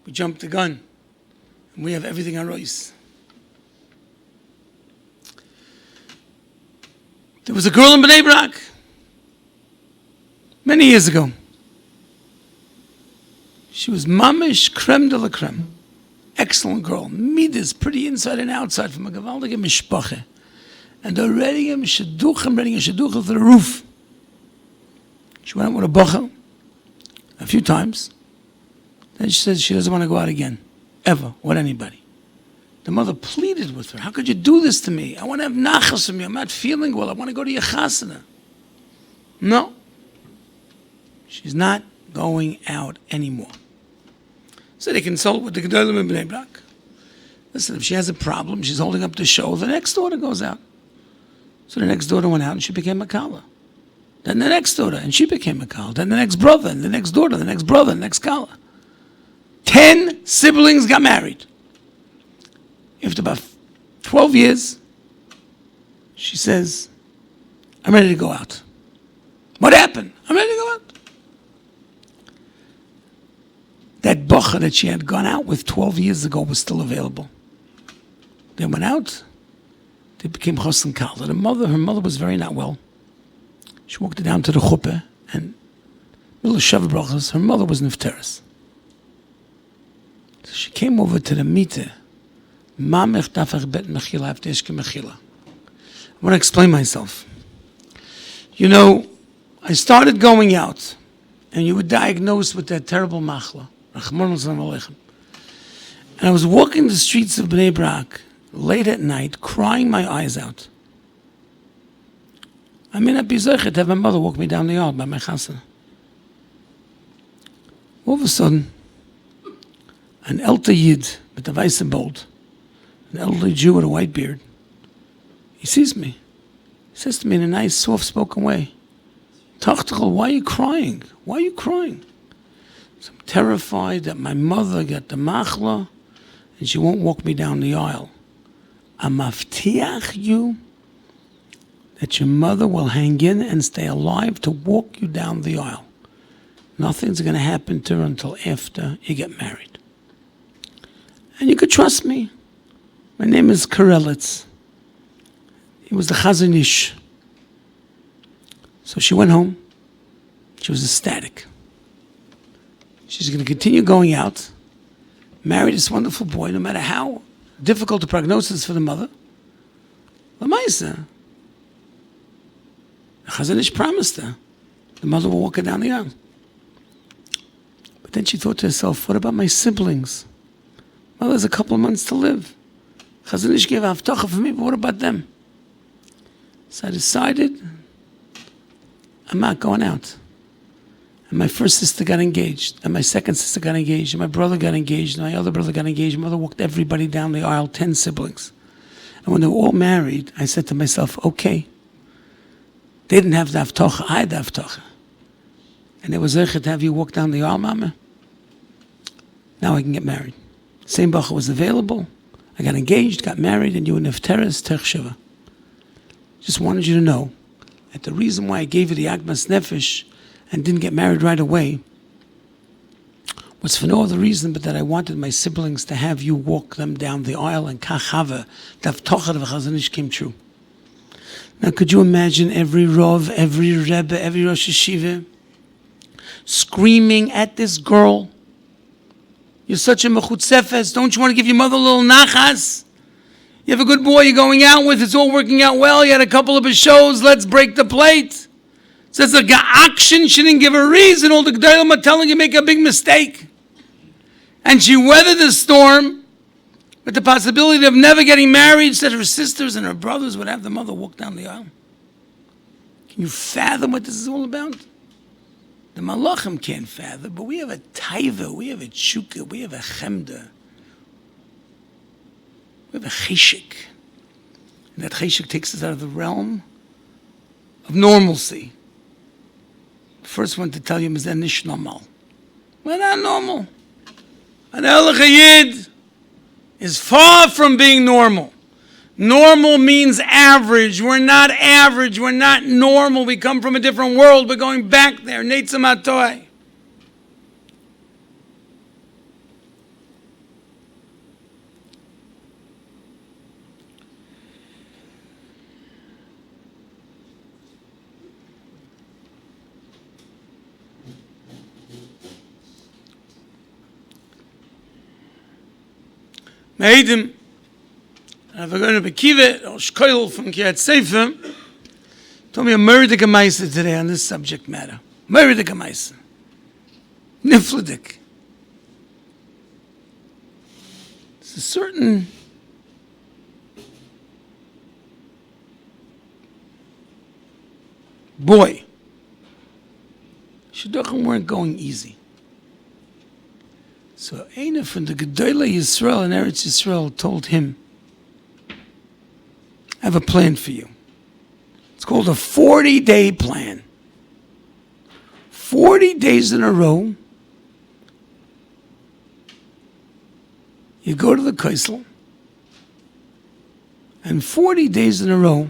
We jump the gun, and we have everything on Royce. There was a girl in Bnei Brak many years ago. She was mamish creme de la creme. Excellent girl. Midas, pretty inside and outside, from a gewaltige mishpache. And already ready shidduchim to the roof. She went out with a bochel a few times. Then she says she doesn't want to go out again, ever, with anybody. The mother pleaded with her, how could you do this to me? I want to have nachas from you. I'm not feeling well. I want to go to your chasana. No. She's not going out anymore. So they consult with the Gedolim in Bnei Brak. Listen, if she has a problem, she's holding up the show, the next daughter goes out. So the next daughter went out and she became a kala. Then the next daughter, and she became a kala. Then the next brother, and the next daughter, the next brother, the next kala. 10 siblings got married. After about 12 years, she says, I'm ready to go out. What happened? I'm ready to go out. That bocha that she had gone out with 12 years ago was still available. They went out. They became chosn kala. Her mother was very not well. She walked down to the chuppah, and middle of Shavuot brachas, her mother was nifteres. So she came over to the mitah. Mamech dafach bet mechila avteshke mechila. I want to explain myself. You know, I started going out, and you were diagnosed with that terrible machla. And I was walking the streets of Bnei Brak late at night, crying my eyes out. I may not be zeichet to have my mother walk me down the aisle by my chasana. All of a sudden, an elder yid with a weiße bold, an elderly Jew with a white beard, he sees me. He says to me in a nice, soft-spoken way, Tachtichel, why are you crying? Why are you crying? So I'm terrified that my mother got the machla and she won't walk me down the aisle. I'm maftiach you that your mother will hang in and stay alive to walk you down the aisle. Nothing's going to happen to her until after you get married. And you could trust me. My name is Karelitz. He was the Chazon Ish. So she went home. She was ecstatic. She's going to continue going out, marry this wonderful boy, no matter how difficult the prognosis for the mother. Lamaisa, the Chazon Ish promised her the mother will walk her down the aisle. But then she thought to herself, what about my siblings? Well, there's a couple of months to live. Chazon Ish gave haftacha for me, but what about them? So I decided I'm not going out. And my first sister got engaged, and my second sister got engaged, and my brother got engaged, and my other brother got engaged. My mother walked everybody down the aisle, 10 siblings. And when they were all married, I said to myself, okay, they didn't have the haftacha, I had the haftacha. And it was zeichet to have you walk down the aisle, Mama. Now I can get married. Same bacha was available. I got engaged, got married, and you were nifteres tech shiva. Just wanted you to know that the reason why I gave you the agmas nefesh and didn't get married right away was for no other reason but that I wanted my siblings to have you walk them down the aisle, and kachava, the haftacha of Chazon Ish came true. Now could you imagine every Rav, every Rebbe, every Rosh Yeshiva screaming at this girl, you're such a mechutzefes, don't you want to give your mother a little nachas? You have a good boy you're going out with, it's all working out well, you had a couple of his shows, let's break the plate. Says the ga'akshin, she didn't give a reason, all the Gedolim are telling you make a big mistake. And she weathered the storm with the possibility of never getting married, said her sisters and her brothers would have the mother walk down the aisle. Can you fathom what this is all about? The malachim can't fathom, but we have a taiva, we have a tshuka, we have a chemda. We have a cheshik. And that cheshik takes us out of the realm of normalcy. The first one to tell you is that nish normal. We're not normal. An Elach Yid is far from being normal. Normal means average. We're not average. We're not normal. We come from a different world. We're going back there. Neitzam Atoy. Meidim. If we're going to be kivet or shkoil from Kiryat Sefer, told me a murder gemaisa today on this subject matter. Murder gemaisa. Nifladik. It's a certain boy. Shidduchim weren't going easy. So Einer from the Gedolei Yisroel in Eretz Yisrael told him, I have a plan for you. It's called a 40-day plan. 40 days in a row, you go to the Kaisel, and 40 days in a row,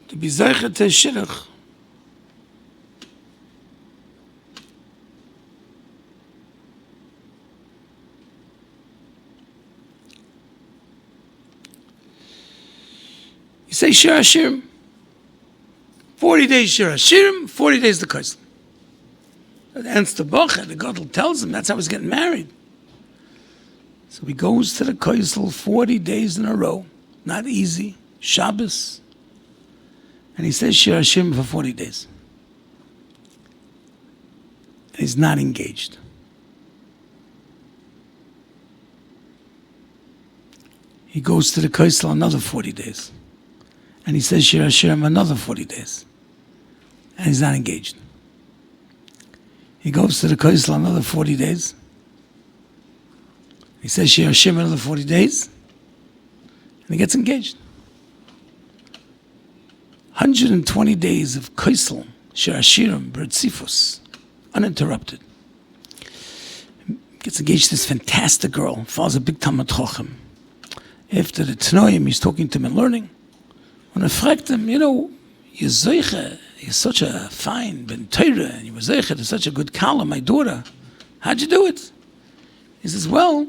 to be zeicher to shidduch. You say Shir Hashirim. 40 days Shir Hashirim, 40 days the Kaisel. That's the Bocha. The Gadol tells him that's how he's getting married. So he goes to the Kaisel 40 days in a row. Not easy. Shabbos. And he says Shir Hashirim for 40 days. And he's not engaged. He goes to the Kaisel another 40 days. And he says Shir Hashirim another 40 days. And he's not engaged. He goes to the Kaisel another 40 days. He says Shir Hashirim another 40 days. And he gets engaged. 120 days of Kaisel, Shir Hashirim, Bertzifus, uninterrupted. Gets engaged to this fantastic girl, falls a big Talmud Chochem. After the Tnoim, he's talking to him and learning. When I fragt him, you're Zeiche, you're such a fine Ben Torah, and you were Zeiche to such a good Kala, my daughter. How'd you do it? He says, well,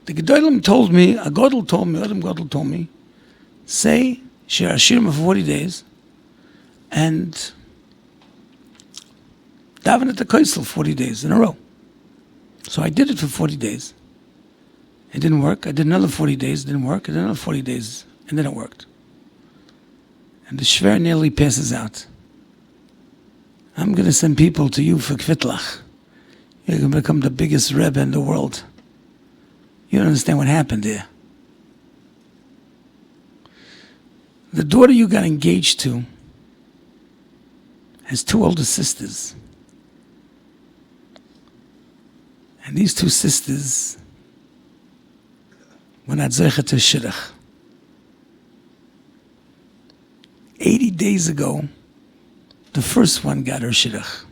the Gedolim told me, a Gadol told me, Adam Gadol told me, say Shir Hashirim for 40 days, and daven at the Kaisel 40 days in a row. So I did it for 40 days. It didn't work. I did another 40 days, it didn't work. I did another 40 days, and then it worked. And the Shver nearly passes out. I'm going to send people to you for Kvitlach. You're going to become the biggest Rebbe in the world. You don't understand what happened there. The daughter you got engaged to has two older sisters. And these two sisters were not zeicher to shidduch. 80 days ago, the first one got her shidduch.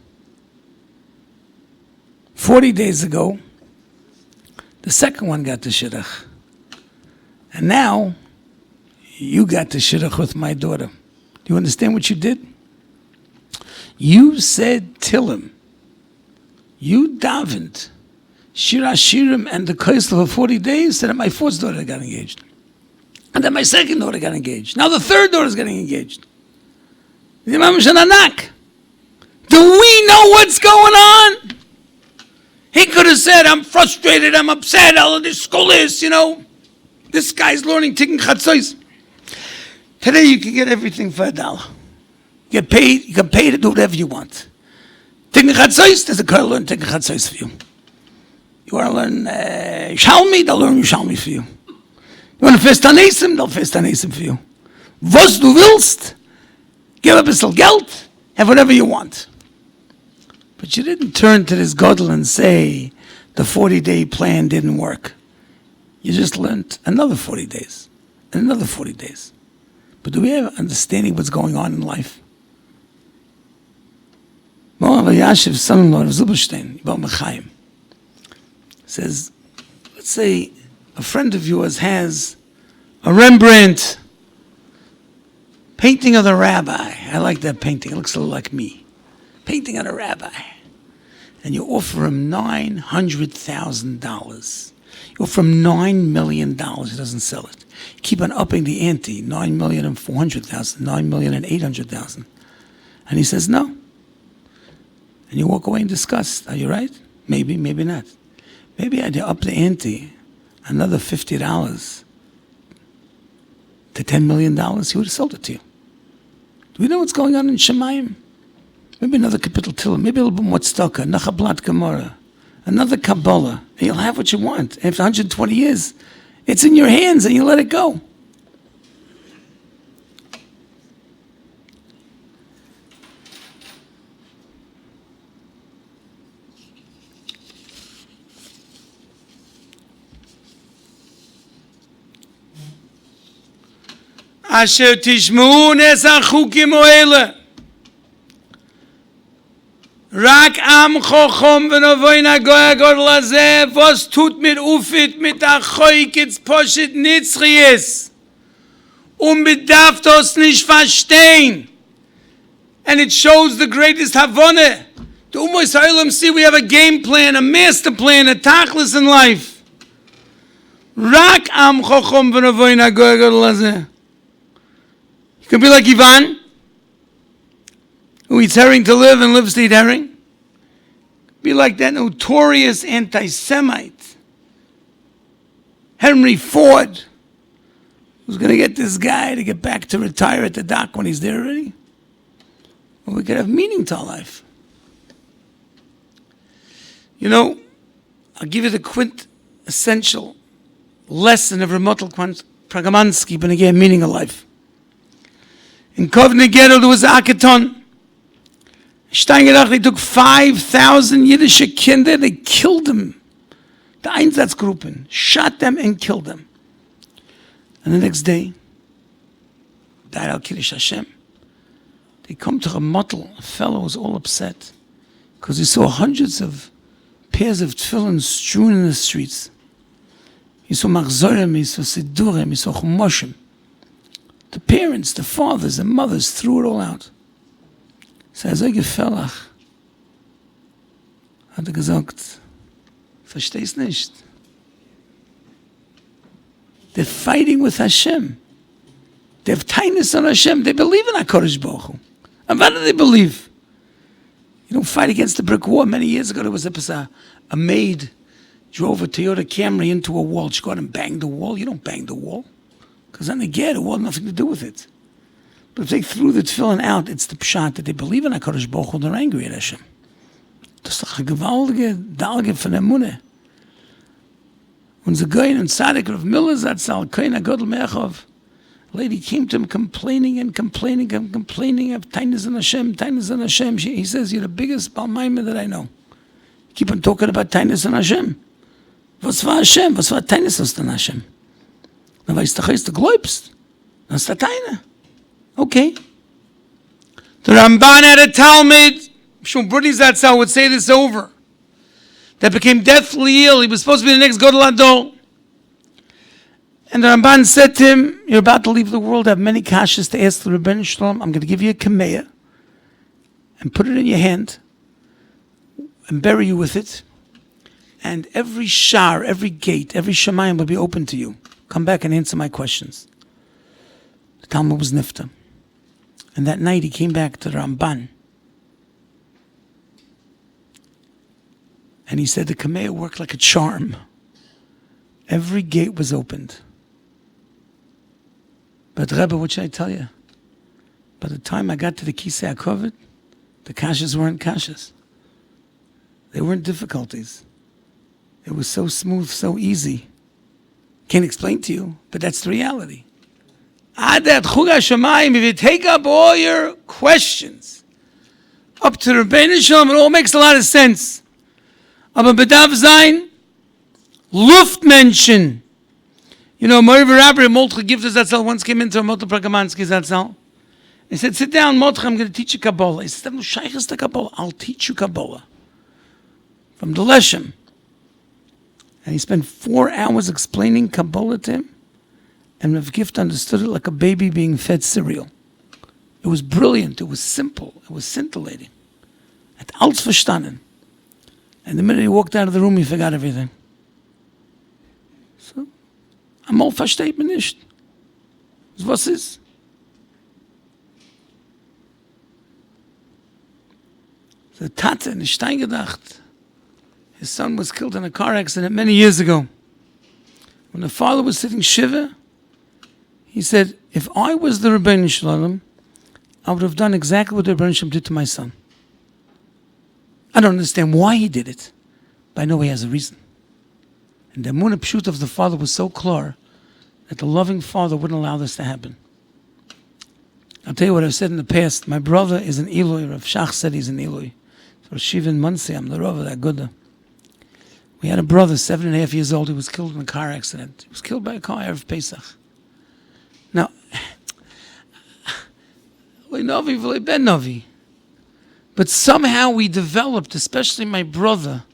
40 days ago, the second one got the shidduch. And now, you got the shidduch with my daughter. Do you understand what you did? You said Tillim. You davened Shir Hashirim and the Kaisel for 40 days, so that my fourth daughter got engaged. And then my second daughter got engaged. Now the third daughter is getting engaged. Do we know what's going on? He could have said, I'm frustrated, I'm upset, all of this school is, this guy's learning Tikkun Chatzos. Today you can get everything for $1. You can pay to do whatever you want. Tikkun Chatzos, there's a girl learn Tikkun Chatzos for you. You want to learn Shalmi, they'll learn Shalmi for you. You want to fest Anesim, they'll fest Anesim for you. Was du willst, give a bissel Geld, have whatever you want. But you didn't turn to this Gadol and say, the 40-day plan didn't work. You just learned another 40 days, and another 40 days. But do we have understanding what's going on in life? Morav Yashiv's son-in-law of Zilberstein, Yibam Mechaim, says, let's say a friend of yours has a Rembrandt painting of the rabbi. I like that painting. It looks a little like me. Painting of the rabbi. And you offer him $900,000. You offer him $9 million. He doesn't sell it. You keep on upping the ante. $9,400,000, $9,800,000. And he says no. And you walk away in disgust. Are you right? Maybe, maybe not. Maybe I'd up the ante another $50 to $10 million. He would have sold it to you. Do we know what's going on in Shemayim? Maybe another Kapitel Tillim, maybe a little bit more tzedakah, Nachablat Gemara, another Kabbalah, and you'll have what you want. And after 120 years, it's in your hands and you let it go. Asher tishmeu nes achukim oele. Rak am chochom v'novoy nagoy agodol hazeh, was tut mit ufit mit achoy kitz poshet nitzchies, bedarf das nicht verstehen. And it shows the greatest havoneh. The Ummah Yisraelim see we have a game plan, a master plan, a tachlis in life. Rak am chochom v'novoy nagoy agodol hazeh. You can be like Ivan, who eats herring to live and lives to eat herring. Be like that notorious anti-Semite, Henry Ford, who's going to get this guy to get back to retire at the dock when he's there already. Well, we could have meaning to our life. You know, I'll give you the quintessential lesson of Ramotel Pragamansky, but again, meaning of life. In Kovne Ghetto, there was a hackathon. Steingedacht, they took 5,000 Yiddish Kinder, they killed them. The Einsatzgruppen shot them and killed them. And the next day, died al Kiddush Hashem. They come to a mottel, a fellow was all upset because he saw hundreds of pairs of tefillin strewn in the streets. He saw machzorim, he saw sidurim, he saw chumoshim. The parents, the fathers and mothers threw it all out. Sei so gefällig. Hat gesagt, verstehst nicht. They're fighting with Hashem. They have tightness on Hashem. They believe in HaKadosh Baruch Hu. And what do they believe? You don't fight against the brick wall. Many years ago, there was a maid drove a Toyota Camry into a wall. She got and banged the wall. You don't bang the wall. Because on the wall had nothing to do with it. But if they threw the tefillin out, it's the pshat that they believe in HaKadosh Baruch Hu, they're angry at Hashem. Das ist doch eine gewaltige Dalge von der Munne. Unser Goyen and Tzaddik Rav Miller Zatzal, Kohen HaGodel Me'achov, a lady came to him complaining of tightness in Hashem, tightness in Hashem. He says, you're the biggest Balmaimah that I know. You keep on talking about tightness in Hashem. Was war Hashem? Was war tightness in Hashem? Na weißt du, du glaubst. Das ist der Teine. Okay. The Ramban had a Talmud, Shumbrudi Zatzal would say this over, that became deathly ill. He was supposed to be the next Gadol Adol. And the Ramban said to him, you're about to leave the world, I have many kashas to ask the Rebbeinu Shalom. I'm going to give you a kameya and put it in your hand and bury you with it. And every shar, every gate, every shamayim will be open to you. Come back and answer my questions. The Talmud was nifta. And that night he came back to the Ramban. And he said the Kameya worked like a charm. Every gate was opened. But Rebbe, what should I tell you? By the time I got to the Kisei HaKoved, the kashas weren't kashas. They weren't difficulties. It was so smooth, so easy. Can't explain to you, but that's the reality. Adat Chug HaShamayim, if you take up all your questions up to the Rebbeinu Shalom, it all makes a lot of sense. Aber bedarf sein Luftmenschen You know, Moriv Rabbi Moltche Gift Zatzal once came into a Motel Prakamanski Zatzal. He said, sit down, Moltche, I'm going to teach you Kabbalah. He said, Shaykh's the Kabbalah. I'll teach you Kabbalah. From the Leshem. And he spent 4 hours explaining Kabbalah to him. And Rav Gift understood it like a baby being fed cereal. It was brilliant. It was simple. It was scintillating. At alles verstanden. And the minute he walked out of the room, he forgot everything. So, amol versteht man nicht. Was ist? The Tate in Stein gedacht. His son was killed in a car accident many years ago. When the father was sitting Shiva, he said, if I was the Rebbeinu Shalom, I would have done exactly what the Rebbeinu Shalom did to my son. I don't understand why he did it, but I know he has a reason. And the Emunah Pshut of the father was so clear that the loving father wouldn't allow this to happen. I'll tell you what I've said in the past. My brother is an Eloi. Rav Shach said he's an Eloi. So Shiva in Muncie, I'm the Rav of that Agudas. We had a brother, 7.5 years old, who was killed in a car accident. He was killed by a car Erev Pesach. Now, but somehow we developed, especially my brother,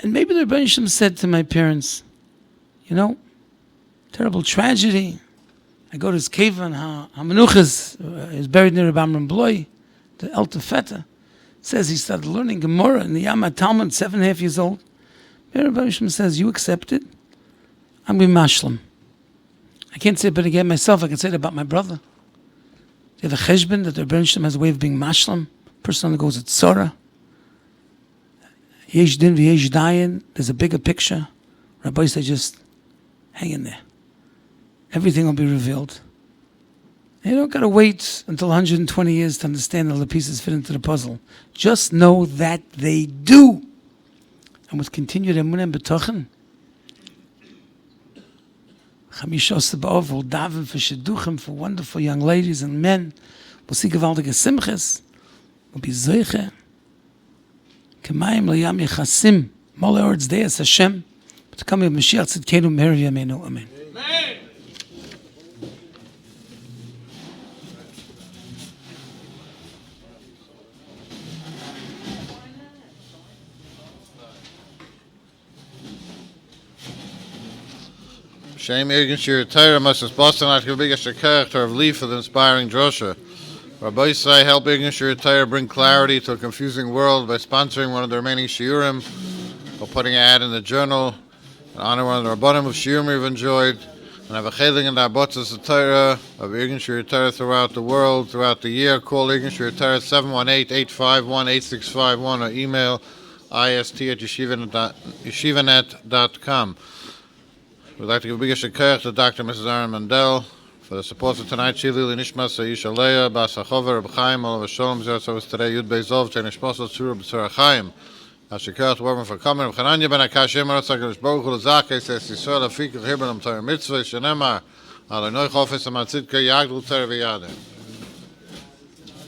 and maybe the Rebbeinu Shalom said to my parents, you know, terrible tragedy. I go to his cave and Hamenuchas is buried near Rabbi Amram Bloy, the Elter Feta. Says he started learning Gemara in the Yama Talmud, 7.5 years old. Rabbi Shalom says, you accept it, I'm going to be mashlam. I can't say it better again myself, I can say it about my brother. You have a cheshbon that the Rebbeinu Shalom has a way of being mashlam. Person that goes at Tzora. Yesh din v'yesh dayin. There's a bigger picture. Rabbi said, just hang in there. Everything will be revealed. You don't got to wait until 120 years to understand how the pieces fit into the puzzle. Just know that they do. And with continued emunah and betochen, Chamishos B'Av will daven for shidduchim, for wonderful young ladies and men. We'll see gewaltige simches. We'll be zoiche. K'mayim l'yam yechasim. Mol eretz deis Hashem. But to come with Mashiach tzidkenu meher yameinu. Amen. Shem Irgin Shir Torah Moses Boston at Gebiga character of Lieff for the inspiring drosha. Rabbi Say help Irgin Shir Torah bring clarity to a confusing world by sponsoring one of the remaining shiurim or putting an ad in the journal and honor one of the rabbanim of shiurim we've enjoyed and have a cheling in the abotzas of Torah of Irgin Shir Torah throughout the world, throughout the year. Call Irgin Shir Torah 718-851-8651 or email ist@yeshivanet.com. We'd like to give a big shekach to Dr. and Mrs. Aaron Mandel for the support of tonight's Shili Nishmas Yisha Leah Bas Hachover Reb Chaim Olav Shalom Zertzos today Yud Beizov Chen Nishmas Tzur B'Tzur Chaim. Shekach to everyone for coming. Reb Chananya Ben Akash Yemar Tzakadosh Baruch Hu L'Zakei says Yisrael Afik L'Hibran Am Torah Mitzvah Shenemar Alei Noich Ofis Amatzidke Yagdul Torah V'Yadeh.